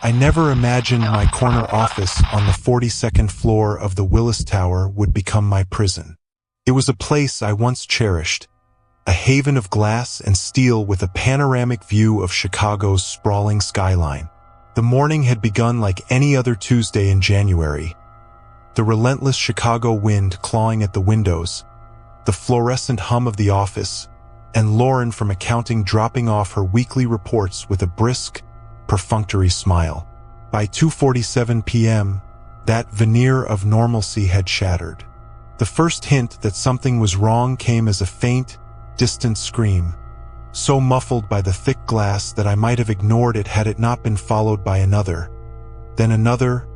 I never imagined my corner office on the 42nd floor of the Willis Tower would become my prison. It was a place I once cherished, a haven of glass and steel with a panoramic view of Chicago's sprawling skyline. The morning had begun like any other Tuesday in January. The relentless Chicago wind clawing at the windows, the fluorescent hum of the office, and Lauren from accounting dropping off her weekly reports with a brisk, perfunctory smile. By 2:47 p.m., that veneer of normalcy had shattered. The first hint that something was wrong came as a faint, distant scream, so muffled by the thick glass that I might have ignored it had it not been followed by another, then another,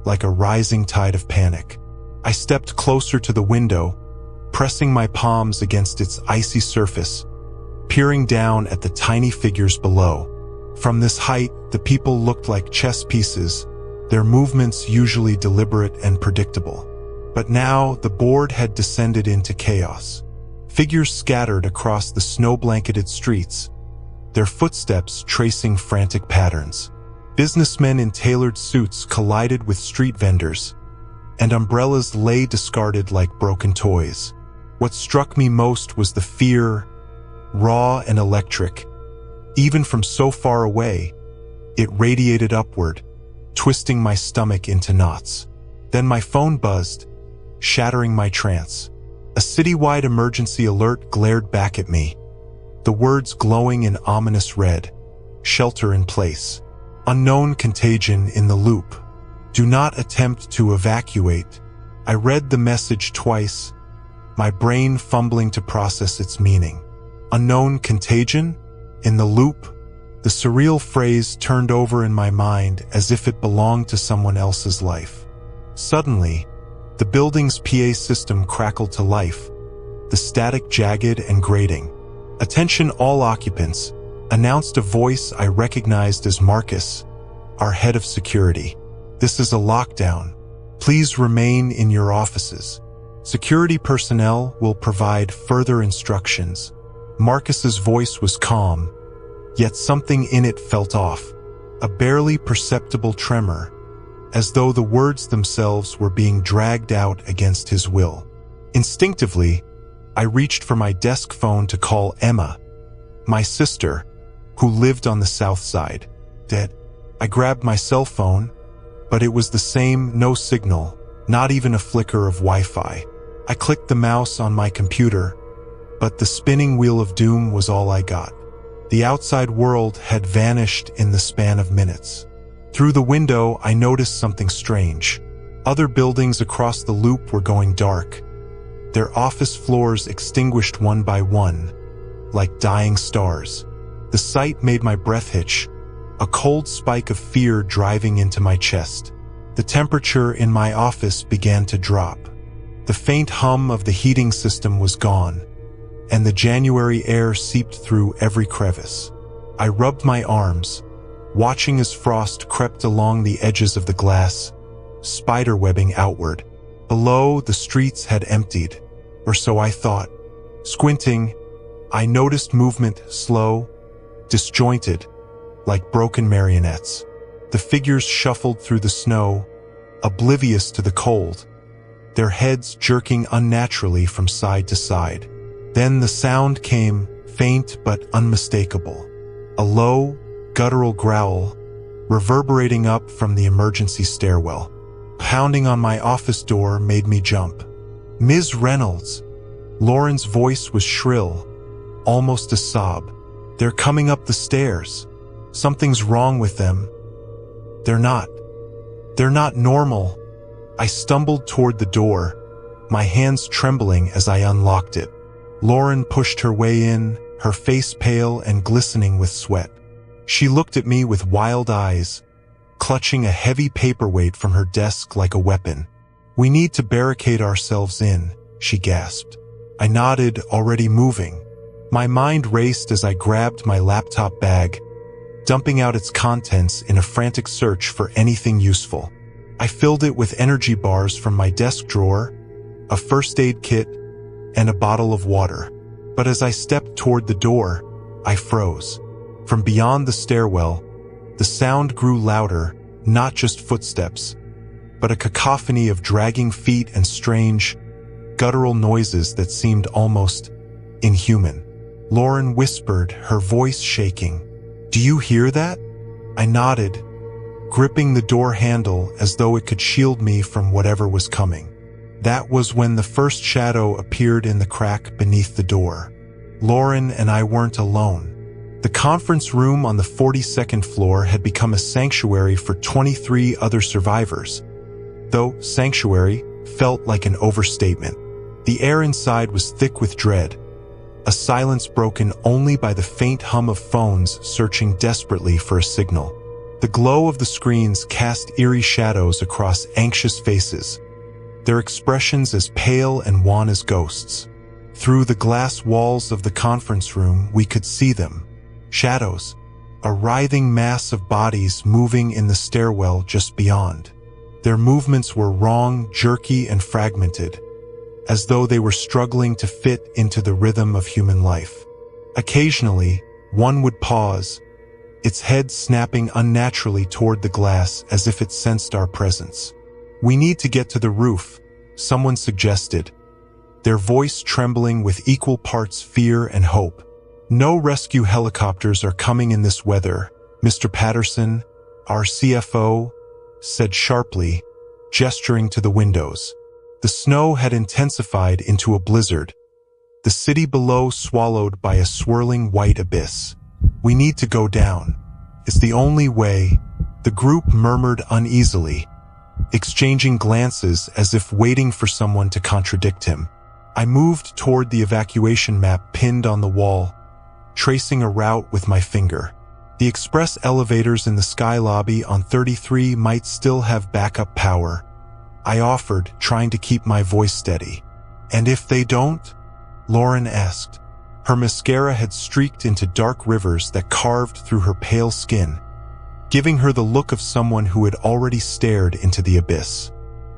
like a rising tide of panic. I stepped closer to the window, pressing my palms against its icy surface, peering down at the tiny figures below. From this height, the people looked like chess pieces, their movements usually deliberate and predictable. But now the board had descended into chaos. Figures scattered across the snow-blanketed streets, their footsteps tracing frantic patterns. Businessmen in tailored suits collided with street vendors, and umbrellas lay discarded like broken toys. What struck me most was the fear, raw and electric. Even from so far away, it radiated upward, twisting my stomach into knots. Then my phone buzzed, shattering my trance. A citywide emergency alert glared back at me, the words glowing in ominous red. Shelter in place. Unknown contagion in the loop. Do not attempt to evacuate. I read the message twice, my brain fumbling to process its meaning. Unknown contagion? In the loop? The surreal phrase turned over in my mind as if it belonged to someone else's life. Suddenly, the building's PA system crackled to life, the static jagged and grating. "Attention all occupants," announced a voice I recognized as Marcus, our head of security. "This is a lockdown. Please remain in your offices. Security personnel will provide further instructions." Marcus's voice was calm, yet something in it felt off, a barely perceptible tremor, as though the words themselves were being dragged out against his will. Instinctively, I reached for my desk phone to call Emma, my sister, who lived on the south side. Dead. I grabbed my cell phone, but it was the same, no signal, not even a flicker of Wi-Fi. I clicked the mouse on my computer, but the spinning wheel of doom was all I got. The outside world had vanished in the span of minutes. Through the window, I noticed something strange. Other buildings across the loop were going dark, their office floors extinguished one by one, like dying stars. The sight made my breath hitch, a cold spike of fear driving into my chest. The temperature in my office began to drop. The faint hum of the heating system was gone, and the January air seeped through every crevice. I rubbed my arms, watching as frost crept along the edges of the glass, spiderwebbing outward. Below, the streets had emptied, or so I thought. Squinting, I noticed movement slow, disjointed, like broken marionettes. The figures shuffled through the snow, oblivious to the cold, their heads jerking unnaturally from side to side. Then the sound came, faint but unmistakable. A low, guttural growl, reverberating up from the emergency stairwell. Pounding on my office door made me jump. "Ms. Reynolds." Lauren's voice was shrill, almost a sob. "They're coming up the stairs. Something's wrong with them. They're not normal." I stumbled toward the door, my hands trembling as I unlocked it. Lauren pushed her way in, her face pale and glistening with sweat. She looked at me with wild eyes, clutching a heavy paperweight from her desk like a weapon. "We need to barricade ourselves in," she gasped. I nodded, already moving. My mind raced as I grabbed my laptop bag, dumping out its contents in a frantic search for anything useful. I filled it with energy bars from my desk drawer, a first aid kit, and a bottle of water. But as I stepped toward the door, I froze. From beyond the stairwell, The sound grew louder, not just footsteps, but a cacophony of dragging feet and strange, guttural noises that seemed almost inhuman. Lauren whispered, her voice shaking. "Do you hear that?" I nodded, gripping the door handle as though it could shield me from whatever was coming. That was when the first shadow appeared in the crack beneath the door. Lauren and I weren't alone. The conference room on the 42nd floor had become a sanctuary for 23 other survivors, though sanctuary felt like an overstatement. The air inside was thick with dread, a silence broken only by the faint hum of phones searching desperately for a signal. The glow of the screens cast eerie shadows across anxious faces, their expressions as pale and wan as ghosts. Through the glass walls of the conference room, we could see them. Shadows, a writhing mass of bodies moving in the stairwell just beyond. Their movements were wrong, jerky, and fragmented, as though they were struggling to fit into the rhythm of human life. Occasionally, one would pause, its head snapping unnaturally toward the glass as if it sensed our presence. "We need to get to the roof," someone suggested, their voice trembling with equal parts fear and hope. "No rescue helicopters are coming in this weather," Mr. Patterson, our CFO, said sharply, gesturing to the windows. The snow had intensified into a blizzard, the city below swallowed by a swirling white abyss. "We need to go down. It's the only way," the group murmured uneasily, exchanging glances as if waiting for someone to contradict him. I moved toward the evacuation map pinned on the wall, tracing a route with my finger. The express elevators in the sky lobby on 33 might still have backup power, I offered, trying to keep my voice steady. "And if they don't?" Lauren asked. Her mascara had streaked into dark rivers that carved through her pale skin, giving her the look of someone who had already stared into the abyss.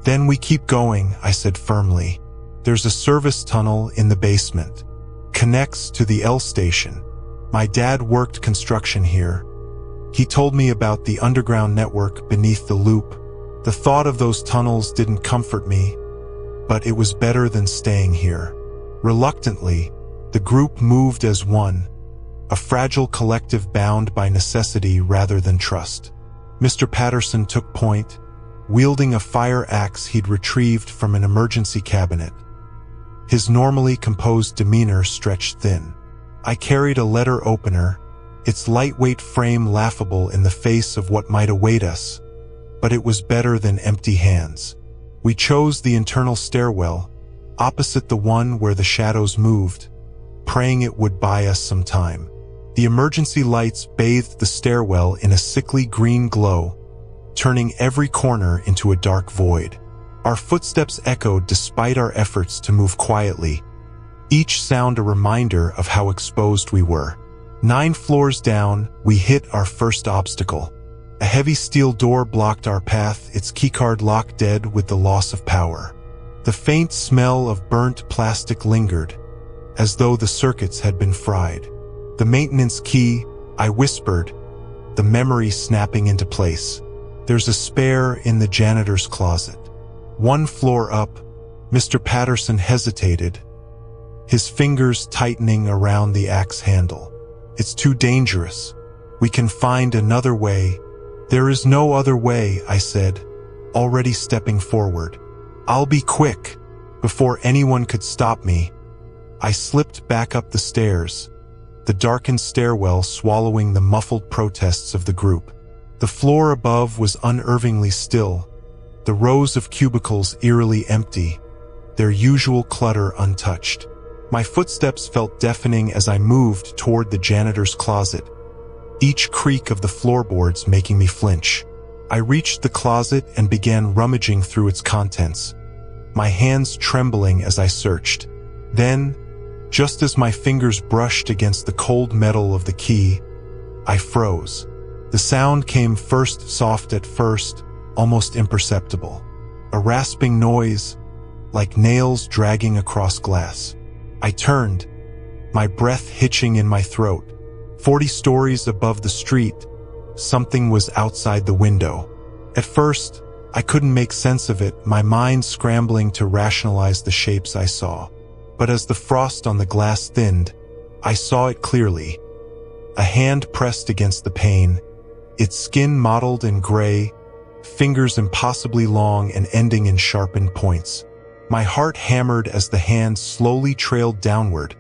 "Then we keep going," I said firmly. "There's a service tunnel in the basement. Connects to the L station. My dad worked construction here. He told me about the underground network beneath the loop. The thought of those tunnels didn't comfort me, but it was better than staying here." Reluctantly, the group moved as one, a fragile collective bound by necessity rather than trust. Mr. Patterson took point, wielding a fire axe he'd retrieved from an emergency cabinet. His normally composed demeanor stretched thin. I carried a letter opener, its lightweight frame laughable in the face of what might await us, but it was better than empty hands. We chose the internal stairwell, opposite the one where the shadows moved, praying it would buy us some time. The emergency lights bathed the stairwell in a sickly green glow, turning every corner into a dark void. Our footsteps echoed despite our efforts to move quietly, each sound a reminder of how exposed we were. 9 floors down, we hit our first obstacle. A heavy steel door blocked our path, its keycard locked dead with the loss of power. The faint smell of burnt plastic lingered, as though the circuits had been fried. "The maintenance key," I whispered, the memory snapping into place. "There's a spare in the janitor's closet." 1 floor up, Mr. Patterson hesitated, his fingers tightening around the axe handle. "It's too dangerous. We can find another way." "There is no other way," I said, already stepping forward. "I'll be quick." Before anyone could stop me, I slipped back up the stairs, the darkened stairwell swallowing the muffled protests of the group. The floor above was unnervingly still, the rows of cubicles eerily empty, their usual clutter untouched. My footsteps felt deafening as I moved toward the janitor's closet, each creak of the floorboards making me flinch. I reached the closet and began rummaging through its contents, my hands trembling as I searched. Then, just as my fingers brushed against the cold metal of the key, I froze. The sound came first soft at first, almost imperceptible. A rasping noise, like nails dragging across glass. I turned, my breath hitching in my throat. 40 stories above the street, something was outside the window. At first, I couldn't make sense of it, my mind scrambling to rationalize the shapes I saw. But as the frost on the glass thinned, I saw it clearly. A hand pressed against the pane, its skin mottled in gray, fingers impossibly long and ending in sharpened points. My heart hammered as the hand slowly trailed downward,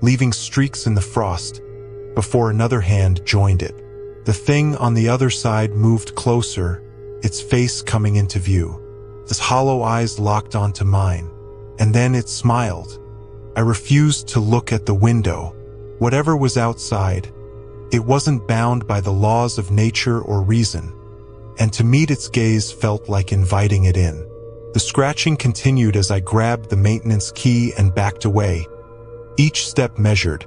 leaving streaks in the frost, before another hand joined it. The thing on the other side moved closer, its face coming into view. Its hollow eyes locked onto mine, and then it smiled. I refused to look at the window. Whatever was outside, it wasn't bound by the laws of nature or reason, and to meet its gaze felt like inviting it in. The scratching continued as I grabbed the maintenance key and backed away, each step measured,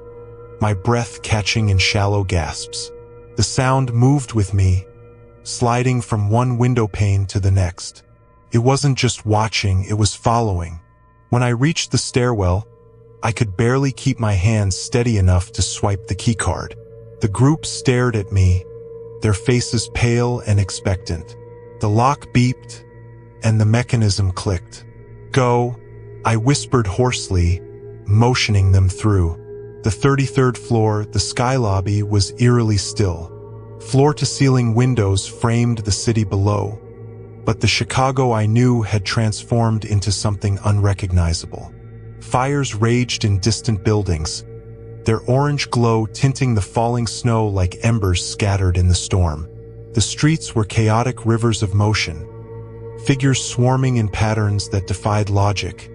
my breath catching in shallow gasps. The sound moved with me, sliding from one window pane to the next. It wasn't just watching, it was following. When I reached the stairwell, I could barely keep my hands steady enough to swipe the keycard. The group stared at me, their faces pale and expectant. The lock beeped, and the mechanism clicked. "Go," I whispered hoarsely, motioning them through. The 33rd floor, the sky lobby, was eerily still. Floor-to-ceiling windows framed the city below, but the Chicago I knew had transformed into something unrecognizable. Fires raged in distant buildings, their orange glow tinting the falling snow like embers scattered in the storm. The streets were chaotic rivers of motion, figures swarming in patterns that defied logic,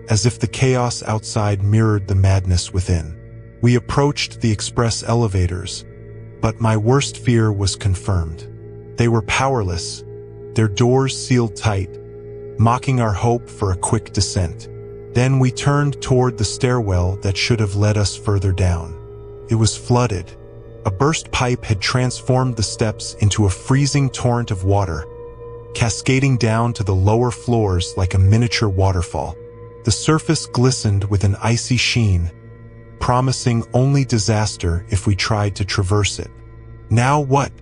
as if the chaos outside mirrored the madness within. We approached the express elevators, but my worst fear was confirmed. They were powerless, their doors sealed tight, mocking our hope for a quick descent. Then we turned toward the stairwell that should have led us further down. It was flooded. A burst pipe had transformed the steps into a freezing torrent of water, cascading down to the lower floors like a miniature waterfall. The surface glistened with an icy sheen, promising only disaster if we tried to traverse it. "Now what?"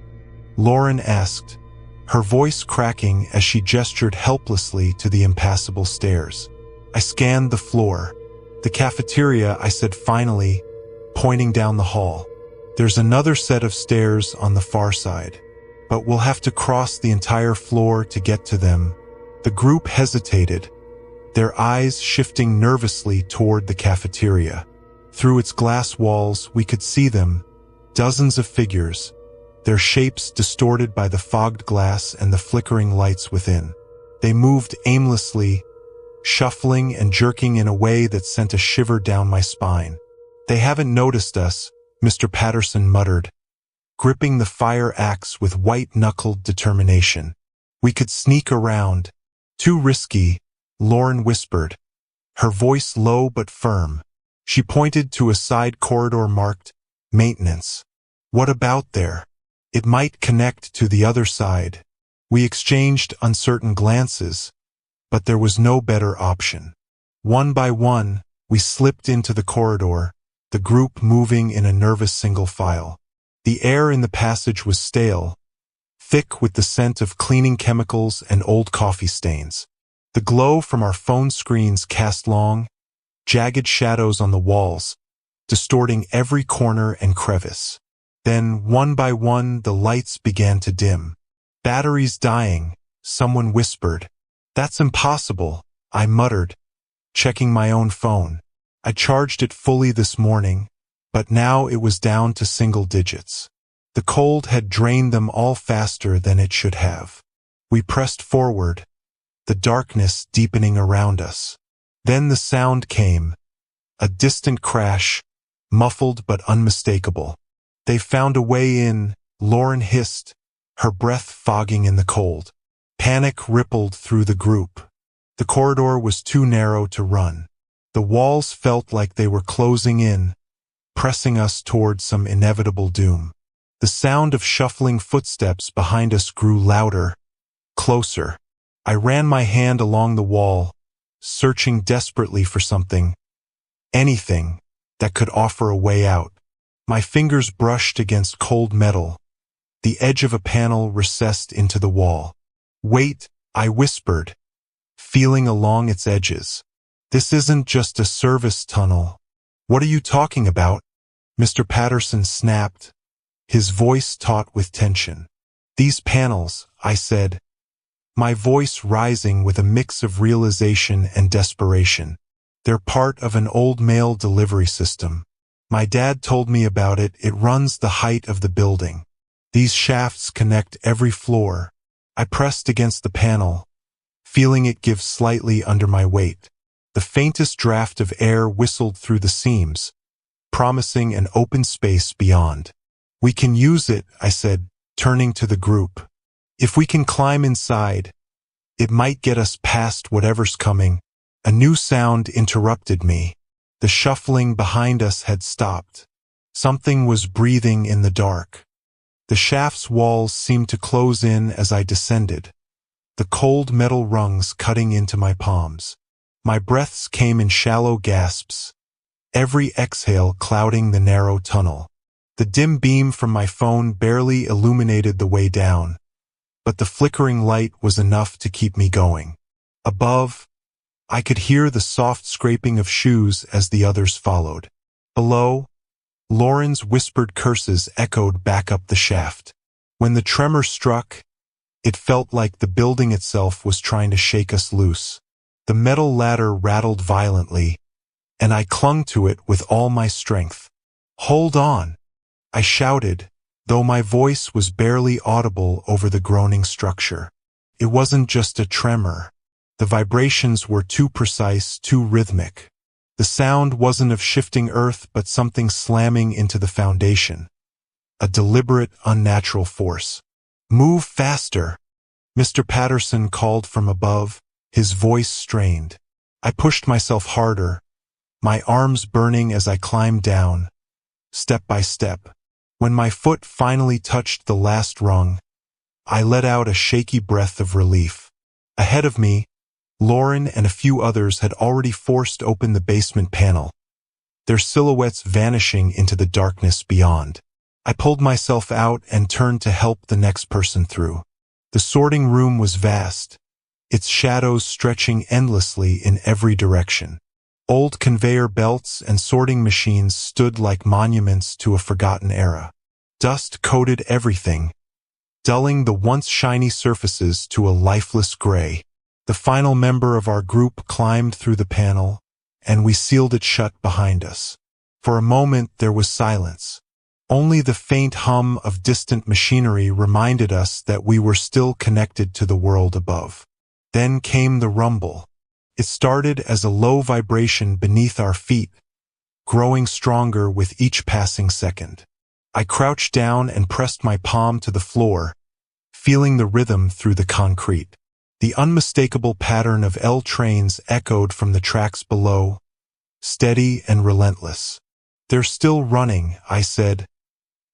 Lauren asked, her voice cracking as she gestured helplessly to the impassable stairs. I scanned the floor. "The cafeteria," I said finally, pointing down the hall. "There's another set of stairs on the far side, but we'll have to cross the entire floor to get to them." The group hesitated, their eyes shifting nervously toward the cafeteria. Through its glass walls, we could see them, dozens of figures, their shapes distorted by the fogged glass and the flickering lights within. They moved aimlessly, shuffling and jerking in a way that sent a shiver down my spine. "They haven't noticed us," Mr. Patterson muttered, gripping the fire axe with white-knuckled determination. "We could sneak around." "Too risky," Lauren whispered, her voice low but firm. She pointed to a side corridor marked maintenance. "What about there? It might connect to the other side." We exchanged uncertain glances, but there was no better option. One by one, we slipped into the corridor, the group moving in a nervous single file. The air in the passage was stale, thick with the scent of cleaning chemicals and old coffee stains. The glow from our phone screens cast long, jagged shadows on the walls, distorting every corner and crevice. Then, one by one, the lights began to dim. "Batteries dying," someone whispered. "That's impossible," I muttered, checking my own phone. I charged it fully this morning, but now it was down to single digits. The cold had drained them all faster than it should have. We pressed forward, the darkness deepening around us. Then the sound came, a distant crash, muffled but unmistakable. "They found a way in," Lauren hissed, her breath fogging in the cold. Panic rippled through the group. The corridor was too narrow to run. The walls felt like they were closing in, pressing us toward some inevitable doom. The sound of shuffling footsteps behind us grew louder, closer. I ran my hand along the wall, searching desperately for something, anything, that could offer a way out. My fingers brushed against cold metal, The edge of a panel recessed into the wall. "Wait," I whispered, feeling along its edges. "This isn't just a service tunnel." "What are you talking about?" Mr. Patterson snapped, his voice taut with tension. "These panels," I said, my voice rising with a mix of realization and desperation. "They're part of an old mail delivery system. My dad told me about it. It runs the height of the building. These shafts connect every floor." I pressed against the panel, feeling it give slightly under my weight. The faintest draft of air whistled through the seams, promising an open space beyond. "We can use it," I said, turning to the group. "If we can climb inside, it might get us past whatever's coming." A new sound interrupted me. The shuffling behind us had stopped. Something was breathing in the dark. The shaft's walls seemed to close in as I descended, the cold metal rungs cutting into my palms. My breaths came in shallow gasps, every exhale clouding the narrow tunnel. The dim beam from my phone barely illuminated the way down, but the flickering light was enough to keep me going. Above, I could hear the soft scraping of shoes as the others followed. Below, Lauren's whispered curses echoed back up the shaft. When the tremor struck, it felt like the building itself was trying to shake us loose. The metal ladder rattled violently, and I clung to it with all my strength. "Hold on!" I shouted, though my voice was barely audible over the groaning structure. It wasn't just a tremor. The vibrations were too precise, too rhythmic. The sound wasn't of shifting earth, but something slamming into the foundation. A deliberate, unnatural force. "Move faster!" Mr. Patterson called from above, his voice strained. I pushed myself harder, my arms burning as I climbed down, step by step. When my foot finally touched the last rung, I let out a shaky breath of relief. Ahead of me, Lauren and a few others had already forced open the basement panel, their silhouettes vanishing into the darkness beyond. I pulled myself out and turned to help the next person through. The sorting room was vast, its shadows stretching endlessly in every direction. Old conveyor belts and sorting machines stood like monuments to a forgotten era. Dust coated everything, dulling the once shiny surfaces to a lifeless gray. The final member of our group climbed through the panel, and we sealed it shut behind us. For a moment there was silence. Only the faint hum of distant machinery reminded us that we were still connected to the world above. Then came the rumble. It started as a low vibration beneath our feet, growing stronger with each passing second. I crouched down and pressed my palm to the floor, feeling the rhythm through the concrete. The unmistakable pattern of L trains echoed from the tracks below, steady and relentless. "They're still running," I said,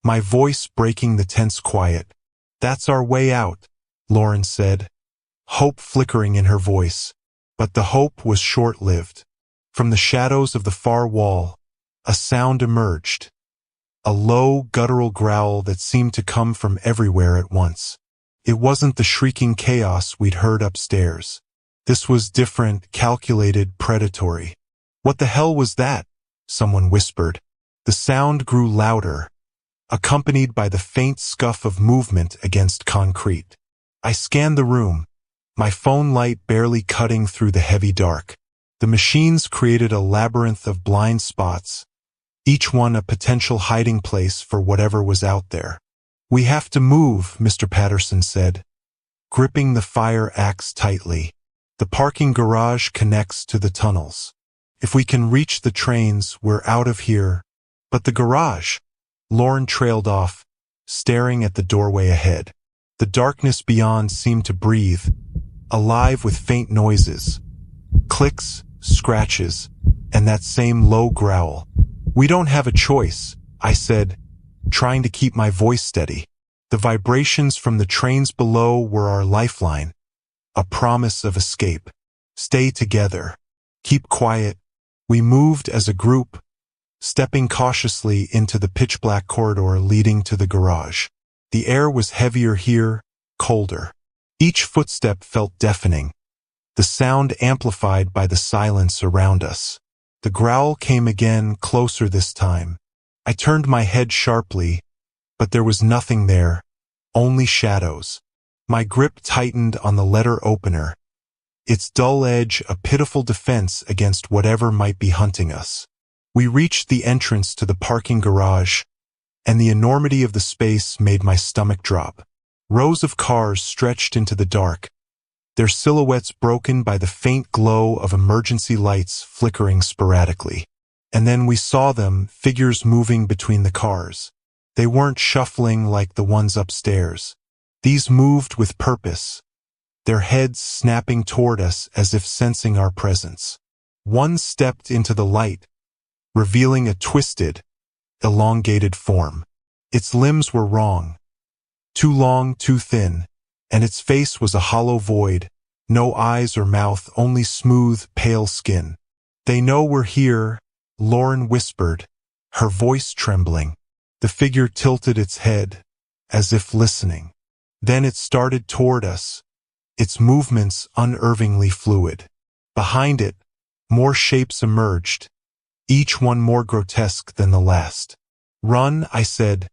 my voice breaking the tense quiet. "That's our way out," Lauren said, hope flickering in her voice. But the hope was short-lived. From the shadows of the far wall, a sound emerged, a low, guttural growl that seemed to come from everywhere at once. It wasn't the shrieking chaos we'd heard upstairs. This was different, calculated, predatory. "What the hell was that?" someone whispered. The sound grew louder, accompanied by the faint scuff of movement against concrete. I scanned the room, my phone light barely cutting through the heavy dark. The machines created a labyrinth of blind spots, each one a potential hiding place for whatever was out there. "We have to move," Mr. Patterson said, gripping the fire axe tightly. "The parking garage connects to the tunnels. If we can reach the trains, we're out of here." "But the garage?" Lauren trailed off, staring at the doorway ahead. The darkness beyond seemed to breathe, alive with faint noises, clicks, scratches, and that same low growl. "We don't have a choice," I said, trying to keep my voice steady. The vibrations from the trains below were our lifeline, a promise of escape. "Stay together. Keep quiet." We moved as a group, stepping cautiously into the pitch-black corridor leading to the garage. The air was heavier here, colder. Each footstep felt deafening, the sound amplified by the silence around us. The growl came again, closer this time. I turned my head sharply, but there was nothing there, only shadows. My grip tightened on the letter opener, its dull edge a pitiful defense against whatever might be hunting us. We reached the entrance to the parking garage, and the enormity of the space made my stomach drop. Rows of cars stretched into the dark, their silhouettes broken by the faint glow of emergency lights flickering sporadically. And then we saw them, figures moving between the cars. They weren't shuffling like the ones upstairs. These moved with purpose, their heads snapping toward us as if sensing our presence. One stepped into the light, revealing a twisted, elongated form. Its limbs were wrong, too long, too thin, and its face was a hollow void, no eyes or mouth, only smooth, pale skin. "They know we're here," Lauren whispered, her voice trembling. The figure tilted its head, as if listening. Then it started toward us, its movements unnervingly fluid. Behind it, more shapes emerged, each one more grotesque than the last. "Run," I said,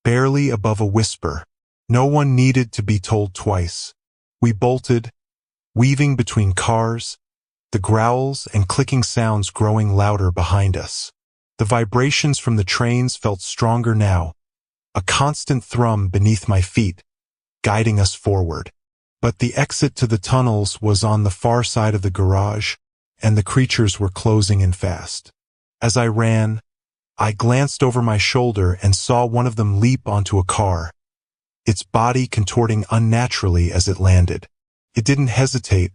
barely above a whisper. No one needed to be told twice. We bolted, weaving between cars, the growls and clicking sounds growing louder behind us. The vibrations from the trains felt stronger now, a constant thrum beneath my feet, guiding us forward. But the exit to the tunnels was on the far side of the garage, and the creatures were closing in fast. As I ran, I glanced over my shoulder and saw one of them leap onto a car, its body contorting unnaturally as it landed. It didn't hesitate,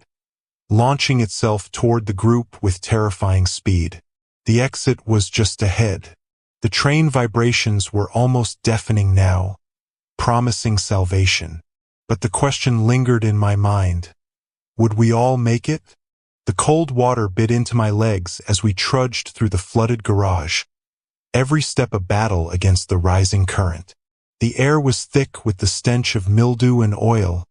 launching itself toward the group with terrifying speed. The exit was just ahead. The train vibrations were almost deafening now, promising salvation. But the question lingered in my mind. Would we all make it? The cold water bit into my legs as we trudged through the flooded garage, every step a battle against the rising current. The air was thick with the stench of mildew and oil,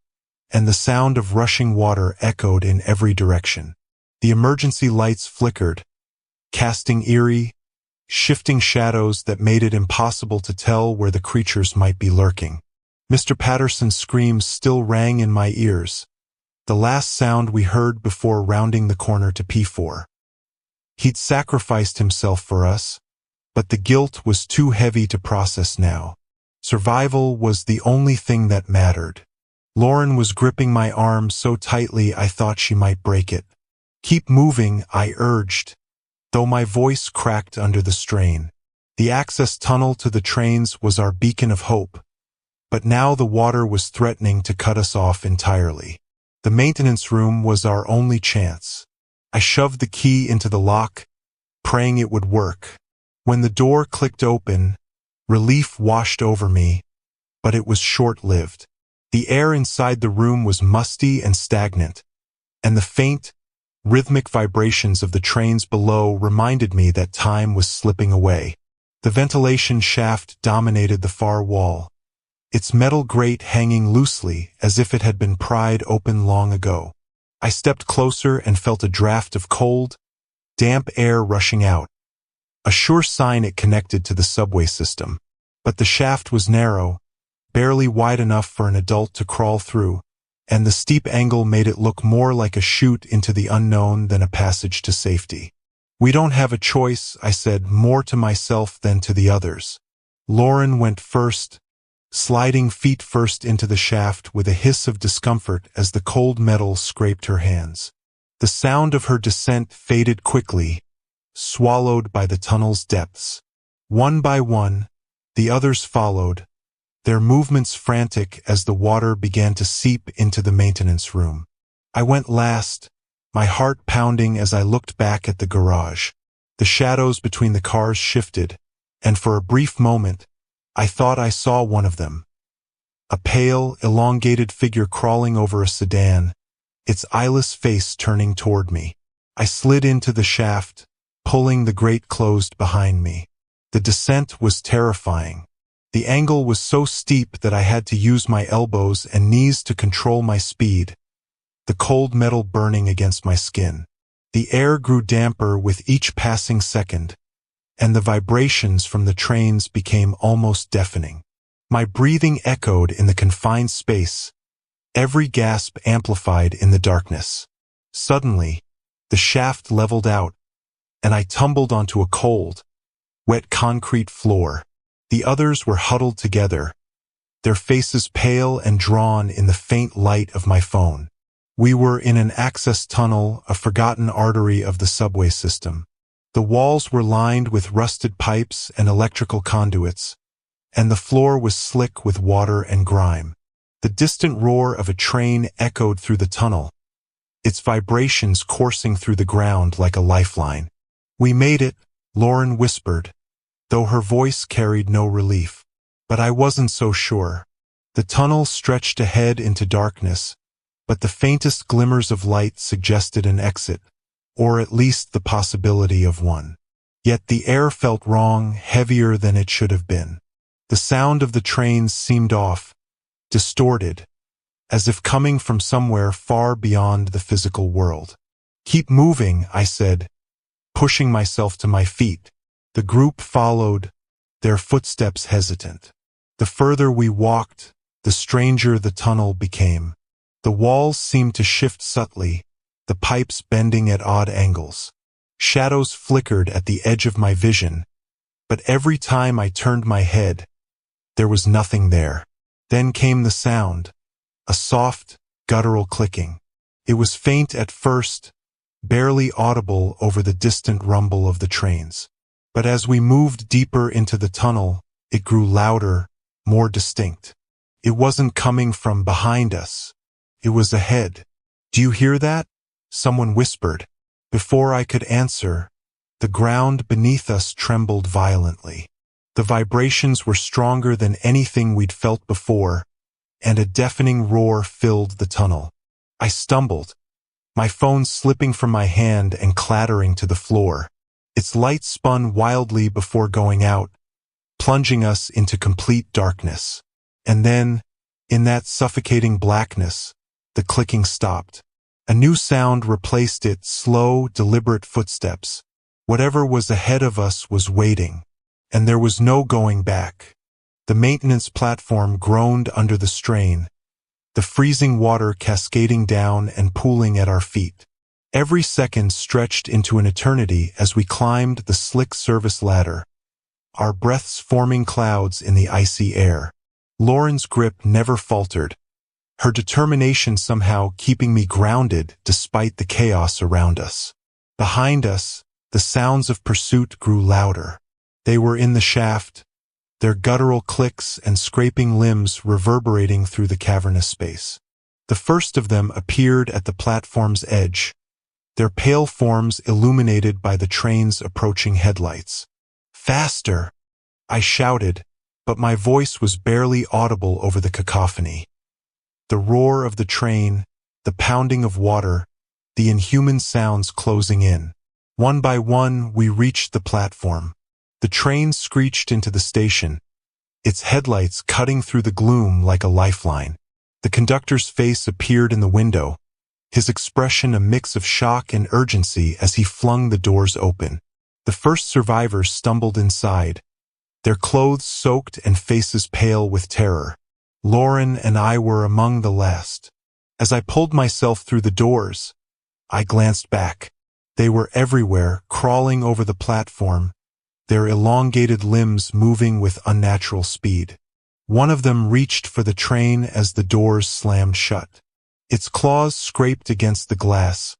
and the sound of rushing water echoed in every direction. The emergency lights flickered, casting eerie, shifting shadows that made it impossible to tell where the creatures might be lurking. Mr. Patterson's screams still rang in my ears, the last sound we heard before rounding the corner to P4. He'd sacrificed himself for us, but the guilt was too heavy to process now. Survival was the only thing that mattered. Lauren was gripping my arm so tightly I thought she might break it. "Keep moving," I urged, though my voice cracked under the strain. The access tunnel to the trains was our beacon of hope, but now the water was threatening to cut us off entirely. The maintenance room was our only chance. I shoved the key into the lock, praying it would work. When the door clicked open, relief washed over me, but it was short-lived. The air inside the room was musty and stagnant, and the faint, rhythmic vibrations of the trains below reminded me that time was slipping away. The ventilation shaft dominated the far wall, its metal grate hanging loosely as if it had been pried open long ago. I stepped closer and felt a draft of cold, damp air rushing out, a sure sign it connected to the subway system. But the shaft was narrow, barely wide enough for an adult to crawl through, and the steep angle made it look more like a chute into the unknown than a passage to safety. "We don't have a choice," I said, more to myself than to the others. Lauren went first, sliding feet first into the shaft with a hiss of discomfort as the cold metal scraped her hands. The sound of her descent faded quickly, swallowed by the tunnel's depths. One by one, the others followed, their movements frantic as the water began to seep into the maintenance room. I went last, my heart pounding as I looked back at the garage. The shadows between the cars shifted, and for a brief moment, I thought I saw one of them. A pale, elongated figure crawling over a sedan, its eyeless face turning toward me. I slid into the shaft, pulling the grate closed behind me. The descent was terrifying. The angle was so steep that I had to use my elbows and knees to control my speed, the cold metal burning against my skin. The air grew damper with each passing second, and the vibrations from the trains became almost deafening. My breathing echoed in the confined space, every gasp amplified in the darkness. Suddenly, the shaft leveled out, and I tumbled onto a cold, wet concrete floor. The others were huddled together, their faces pale and drawn in the faint light of my phone. We were in an access tunnel, a forgotten artery of the subway system. The walls were lined with rusted pipes and electrical conduits, and the floor was slick with water and grime. The distant roar of a train echoed through the tunnel, its vibrations coursing through the ground like a lifeline. "We made it," Lauren whispered, though her voice carried no relief. But I wasn't so sure. The tunnel stretched ahead into darkness, but the faintest glimmers of light suggested an exit, or at least the possibility of one. Yet the air felt wrong, heavier than it should have been. The sound of the trains seemed off, distorted, as if coming from somewhere far beyond the physical world. "Keep moving," I said, pushing myself to my feet. The group followed, their footsteps hesitant. The further we walked, the stranger the tunnel became. The walls seemed to shift subtly, the pipes bending at odd angles. Shadows flickered at the edge of my vision, but every time I turned my head, there was nothing there. Then came the sound, a soft, guttural clicking. It was faint at first, barely audible over the distant rumble of the trains. But as we moved deeper into the tunnel, it grew louder, more distinct. It wasn't coming from behind us. It was ahead. "Do you hear that?" someone whispered. Before I could answer, the ground beneath us trembled violently. The vibrations were stronger than anything we'd felt before, and a deafening roar filled the tunnel. I stumbled, my phone slipping from my hand and clattering to the floor. Its light spun wildly before going out, plunging us into complete darkness. And then, in that suffocating blackness, the clicking stopped. A new sound replaced it, slow, deliberate footsteps. Whatever was ahead of us was waiting, and there was no going back. The maintenance platform groaned under the strain, the freezing water cascading down and pooling at our feet. Every second stretched into an eternity as we climbed the slick service ladder, our breaths forming clouds in the icy air. Lauren's grip never faltered, her determination somehow keeping me grounded despite the chaos around us. Behind us, the sounds of pursuit grew louder. They were in the shaft, their guttural clicks and scraping limbs reverberating through the cavernous space. The first of them appeared at the platform's edge, their pale forms illuminated by the train's approaching headlights. "Faster!" I shouted, but my voice was barely audible over the cacophony. The roar of the train, the pounding of water, the inhuman sounds closing in. One by one, we reached the platform. The train screeched into the station, its headlights cutting through the gloom like a lifeline. The conductor's face appeared in the window, his expression a mix of shock and urgency as he flung the doors open. The first survivors stumbled inside, their clothes soaked and faces pale with terror. Lauren and I were among the last. As I pulled myself through the doors, I glanced back. They were everywhere, crawling over the platform, their elongated limbs moving with unnatural speed. One of them reached for the train as the doors slammed shut. Its claws scraped against the glass,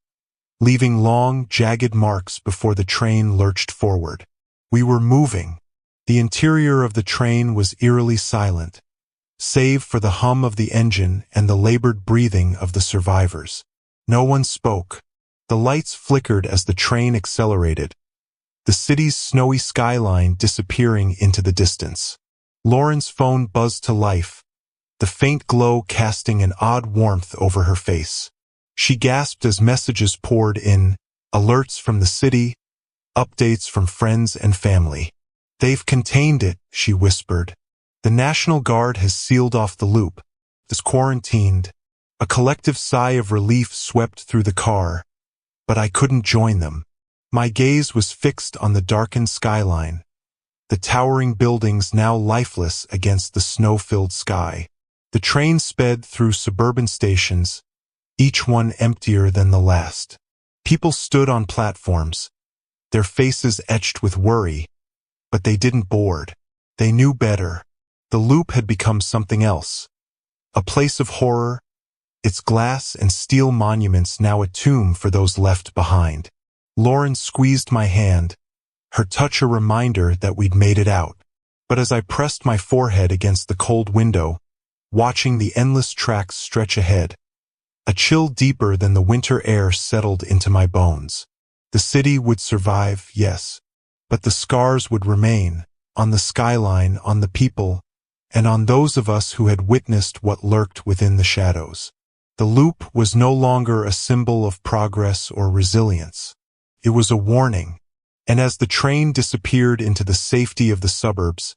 leaving long, jagged marks before the train lurched forward. We were moving. The interior of the train was eerily silent, save for the hum of the engine and the labored breathing of the survivors. No one spoke. The lights flickered as the train accelerated, the city's snowy skyline disappearing into the distance. Lauren's phone buzzed to life, the faint glow casting an odd warmth over her face. She gasped as messages poured in, alerts from the city, updates from friends and family. "They've contained it," she whispered, The National Guard has sealed off the loop, is quarantined. A collective sigh of relief swept through the car, but I couldn't join them. My gaze was fixed on the darkened skyline, the towering buildings now lifeless against the snow-filled sky. The train sped through suburban stations, each one emptier than the last. People stood on platforms, their faces etched with worry, but they didn't board. They knew better. The loop had become something else, a place of horror, its glass and steel monuments now a tomb for those left behind. Lauren squeezed my hand, her touch a reminder that we'd made it out. But as I pressed my forehead against the cold window, watching the endless tracks stretch ahead, a chill deeper than the winter air settled into my bones. The city would survive, yes, but the scars would remain, on the skyline, on the people, and on those of us who had witnessed what lurked within the shadows. The loop was no longer a symbol of progress or resilience. It was a warning, and as the train disappeared into the safety of the suburbs,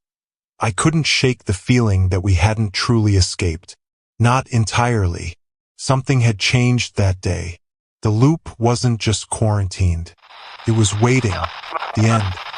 I couldn't shake the feeling that we hadn't truly escaped. Not entirely. Something had changed that day. The loop wasn't just quarantined. It was waiting. The end.